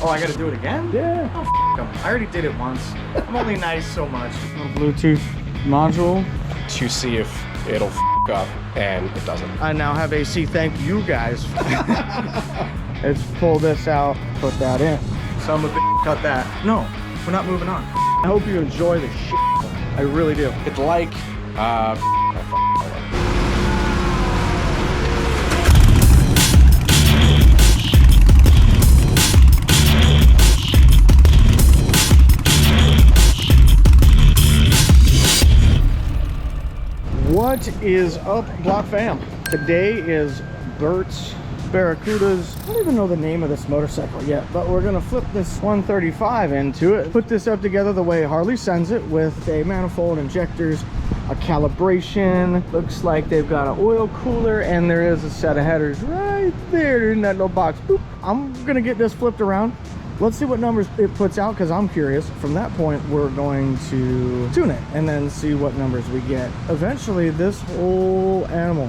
Oh, I gotta do it again? Yeah. Oh, f them. I already did it once. I'm only nice so much. Bluetooth module to see if it'll f up, and it doesn't. I now have AC. Thank you guys. Let's pull this out, put that in. Some of it, cut that. No, we're not moving on. I hope you enjoy the shit. I really do. It's like, What is up, Block fam? Today is Bert's Barracuda's, I don't even know the name of this motorcycle yet, but we're gonna flip this 135 into it, put this up together the way Harley sends it, with a manifold, injectors, a calibration. Looks like they've got an oil cooler, and there is a set of headers right there in that little box. Boop. I'm gonna get this flipped around. Let's see what numbers it puts out, because I'm curious. From that point, we're going to tune it and then see what numbers we get. Eventually, this whole animal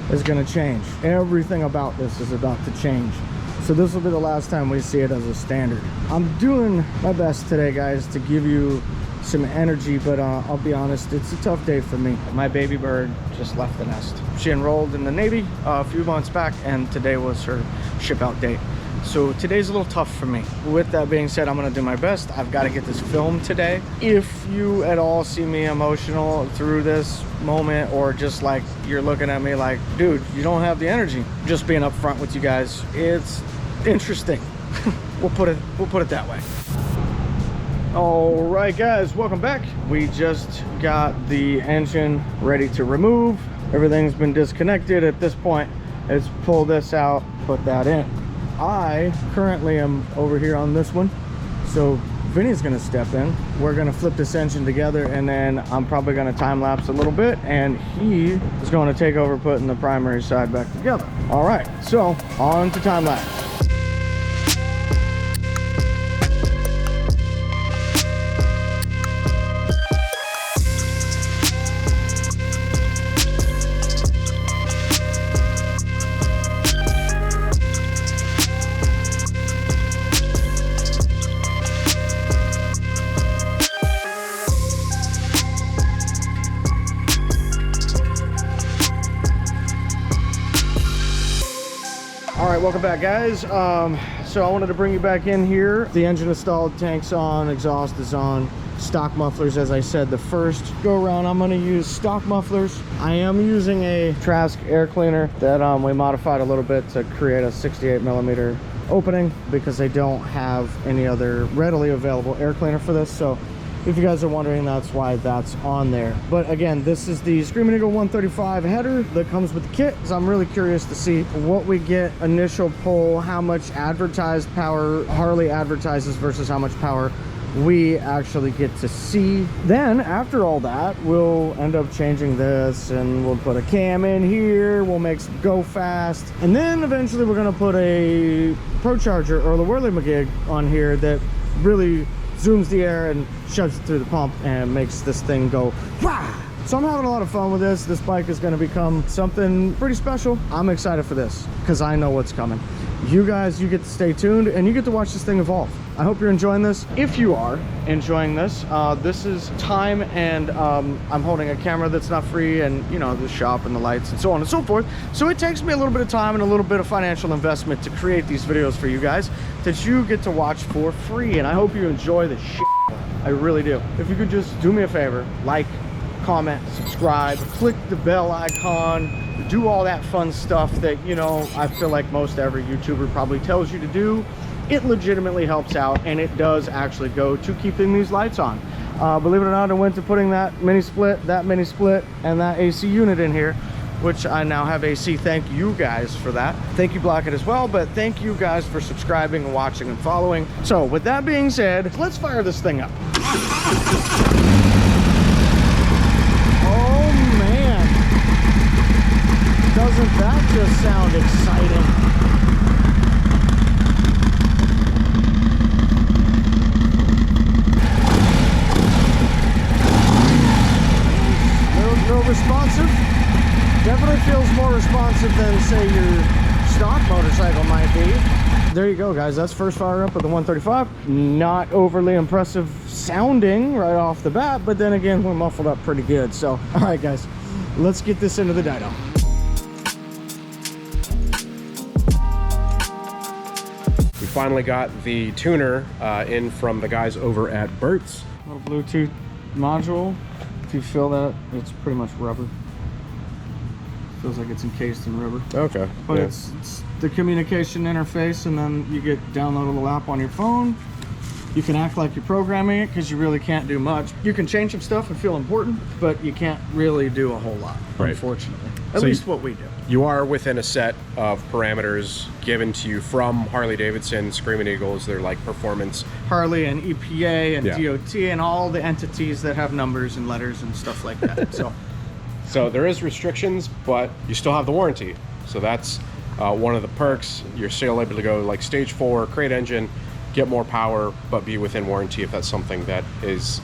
is going to change. Everything about this is about to change. So this will be the last time we see it as a standard. I'm doing my best today, guys, to give you some energy, but I'll be honest, it's a tough day for me. My baby bird just left the nest. She enrolled in the Navy a few months back, and today was her ship out date. So today's a little tough for me. With that being said, I'm gonna do my best. I've got to get this filmed today. If you at all see me emotional through this moment, or just like you're looking at me like, dude, you don't have the energy, just being upfront with you guys, it's interesting. we'll put it that way. All right, guys, welcome back. We just got the engine ready to remove. Everything's been disconnected at this point. Let's pull this out, put that in. I currently am over here on this one, so Vinny's gonna step in. We're gonna flip this engine together, and then I'm probably gonna time lapse a little bit, and he is going to take over putting the primary side back together. All right, so on to time lapse. All right, welcome back, guys. So I wanted to bring you back in here. The engine installed, tanks on, exhaust is on, stock mufflers. As I said, the first go around, I'm gonna use stock mufflers. I am using a Trask air cleaner that we modified a little bit to create a 68mm opening, because they don't have any other readily available air cleaner for this. So if you guys are wondering, that's why that's on there. But again, this is the Screaming Eagle 135 header that comes with the kit. So I'm really curious to see what we get initial pull, how much advertised power Harley advertises versus how much power we actually get to see. Then after all that, we'll end up changing this, and we'll put a cam in here, we'll make some go fast, and then eventually we're gonna put a Pro Charger or the Whirly-McGig on here that really zooms the air and shoves it through the pump and makes this thing go wah! So I'm having a lot of fun with this. This bike is going to become something pretty special. I'm excited for this because I know what's coming. You guys, you get to stay tuned, and you get to watch this thing evolve. I hope you're enjoying this. If you are enjoying this, this is time, and I'm holding a camera that's not free, and you know, the shop and the lights and so on and so forth. So it takes me a little bit of time and a little bit of financial investment to create these videos for you guys that you get to watch for free, and I hope you enjoy the shit. I really do. If you could just do me a favor, like, comment, subscribe, click the bell icon, do all that fun stuff that, you know, I feel like most every YouTuber probably tells you to do. It legitimately helps out, and it does actually go to keeping these lights on. Believe it or not, I went to putting that mini split, and that AC unit in here, which I now have AC. Thank you guys for that. Thank you, Blockhead, as well, but thank you guys for subscribing and watching and following. So with that being said, let's fire this thing up. Doesn't that just sound exciting? Real responsive. Definitely feels more responsive than, say, your stock motorcycle might be. there you go, guys. That's first fire up of the 135. Not overly impressive sounding right off the bat, but then again, we're muffled up pretty good. So, all right, guys, let's get this into the dyno. We finally got the tuner in from the guys over at Burt's. Little Bluetooth module. If you feel that, it's pretty much rubber. Feels like it's encased in rubber. Okay. But yeah. it's the communication interface, and then you get downloadable app on your phone. You can act like you're programming it because you really can't do much. You can change some stuff and feel important, but you can't really do a whole lot, right. Unfortunately. At So least what we do. You are within a set of parameters given to you from Harley-Davidson, Screaming Eagles. They're like performance. Harley and EPA and Yeah. DOT and all the entities that have numbers and letters and stuff like that. So there is restrictions, but you still have the warranty. So that's one of the perks. You're still able to go like stage 4, crate engine, get more power, but be within warranty if that's something that is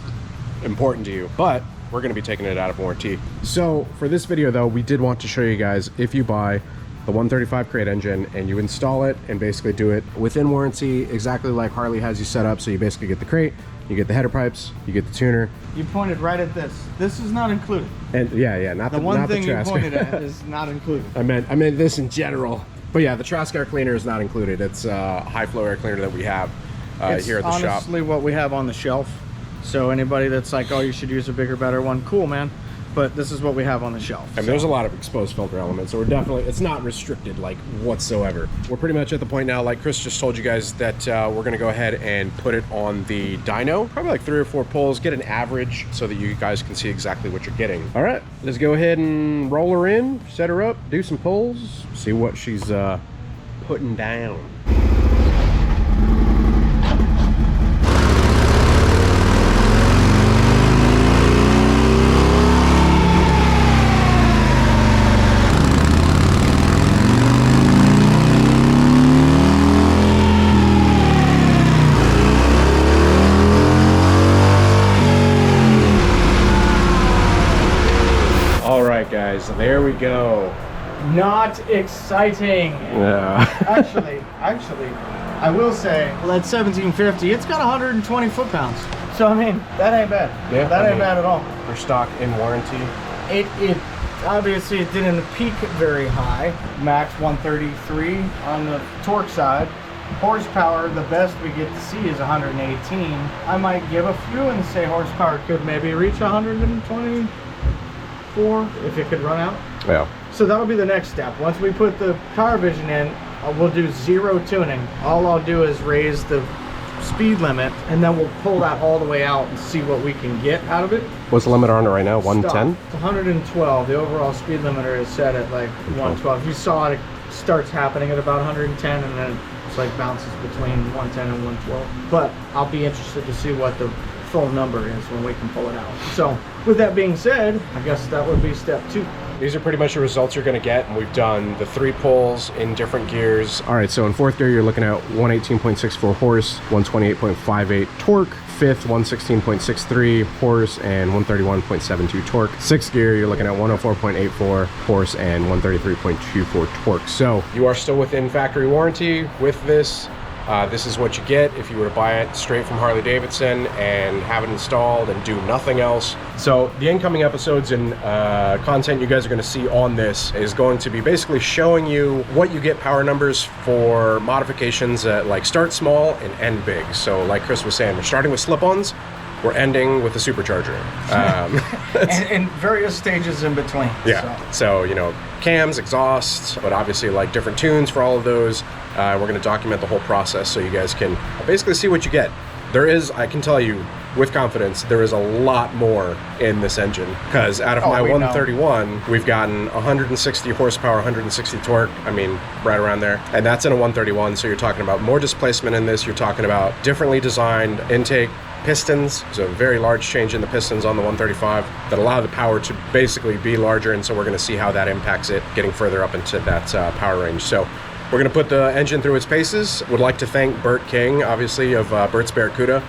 important to you. But we're going to be taking it out of warranty. So for this video though, we did want to show you guys, if you buy the 135 crate engine and you install it and basically do it within warranty, exactly like Harley has you set up. So you basically get the crate, you get the header pipes, you get the tuner. You pointed right at this. This is not included. And yeah, not The one not thing the you trash. pointed at is not included. I meant this in general. But yeah, the trash air cleaner is not included. It's a high flow air cleaner that we have here at the shop. It's honestly what we have on the shelf. So anybody that's like, oh, you should use a bigger, better one, cool, man. But this is what we have on the shelf. I mean, there's a lot of exposed filter elements, so we're definitely, it's not restricted like whatsoever. We're pretty much at the point now, like Chris just told you guys, that we're gonna go ahead and put it on the dyno, probably like 3 or 4 pulls, get an average so that you guys can see exactly what you're getting. All right, let's go ahead and roll her in, set her up, do some pulls, see what she's putting down. Guys, there we go. Not exciting. Yeah. actually, I will say, well, at 1750, it's got 120 foot-pounds. So I mean, that ain't bad. Yeah, that ain't bad at all. For stock in warranty. It obviously it didn't peak very high. Max 133 on the torque side. Horsepower, the best we get to see is 118. I might give a few and say horsepower could maybe reach 120. If it could run out. Yeah. So that'll be the next step. Once we put the power vision in, we'll do 0 tuning. All I'll do is raise the speed limit, and then we'll pull that all the way out and see what we can get out of it. What's the limit on it right now? 110? It's 112. The overall speed limiter is set at like 112. You saw it starts happening at about 110, and then it's like bounces between 110 and 112. But I'll be interested to see what the full number is when we can pull it out. So with that being said, I guess that would be step 2. These are pretty much the results you're going to get, and we've done the 3 pulls in different gears. All right, so in 4th gear, you're looking at 118.64 horse, 128.58 torque. 5th, 116.63 horse and 131.72 torque. 6th gear, you're looking at 104.84 horse and 133.24 torque. So you are still within factory warranty with this. This is what you get if you were to buy it straight from Harley-Davidson and have it installed and do nothing else. So the incoming episodes and content you guys are going to see on this is going to be basically showing you what you get power numbers for modifications that like start small and end big. So like Chris was saying, we're starting with slip-ons, we're ending with a supercharger. And various stages in between. Yeah, so you know, cams, exhausts, but obviously like different tunes for all of those. We're going to document the whole process so you guys can basically see what you get. There is, I can tell you with confidence, there is a lot more in this engine, because out of my 131, we've gotten 160 horsepower, 160 torque, I mean, right around there. And that's in a 131, so you're talking about more displacement in this, you're talking about differently designed intake pistons, so a very large change in the pistons on the 135 that allow the power to basically be larger, and so we're going to see how that impacts it getting further up into that power range. So we're going to put the engine through its paces. Would like to thank Burt King, obviously, of Burt's Barracuda,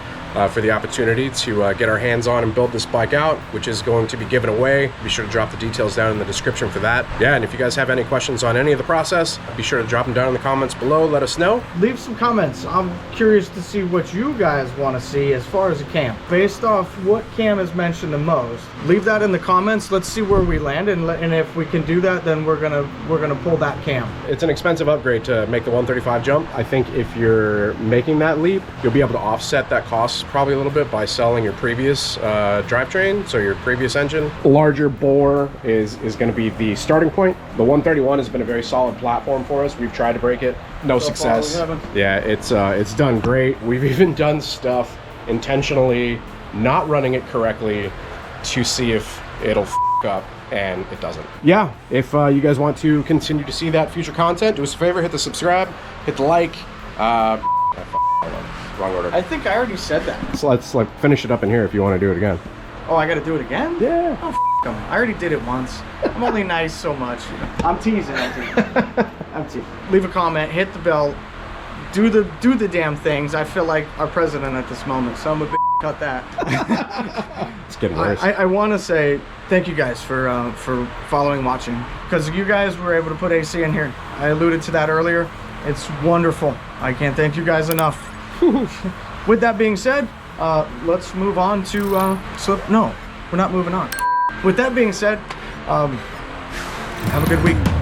for the opportunity to get our hands on and build this bike out, which is going to be given away. Be sure to drop the details down in the description for that. Yeah, and if you guys have any questions on any of the process, be sure to drop them down in the comments below. Let us know. Leave some comments. I'm curious to see what you guys want to see as far as a cam. Based off what cam is mentioned the most, leave that in the comments. Let's see where we land, and if we can do that, then we're gonna pull that cam. It's an expensive upgrade to make the 135 jump. I think if you're making that leap, you'll be able to offset that cost probably a little bit by selling your previous drivetrain, so your previous engine. Larger bore is going to be the starting point. The 131 has been a very solid platform for us. We've tried to break it, no success. Yeah, it's done great. We've even done stuff intentionally not running it correctly to see if it'll f up, and it doesn't. Yeah, if you guys want to continue to see that future content, do us a favor, hit the subscribe, hit the like. Wrong order. I think I already said that. So let's like finish it up in here if you want to do it again. Oh, I gotta do it again? Yeah. Oh, f them. I already did it once. I'm only nice so much. I'm teasing. I'm teasing. Leave a comment, hit the bell, do the damn things. I feel like our president at this moment, so I'm a bit cut that. It's getting worse. I want to say thank you guys for following, watching, because you guys were able to put AC in here. I alluded to that earlier. It's wonderful. I can't thank you guys enough. With that being said, let's move on to no, we're not moving on. With that being said, have a good week.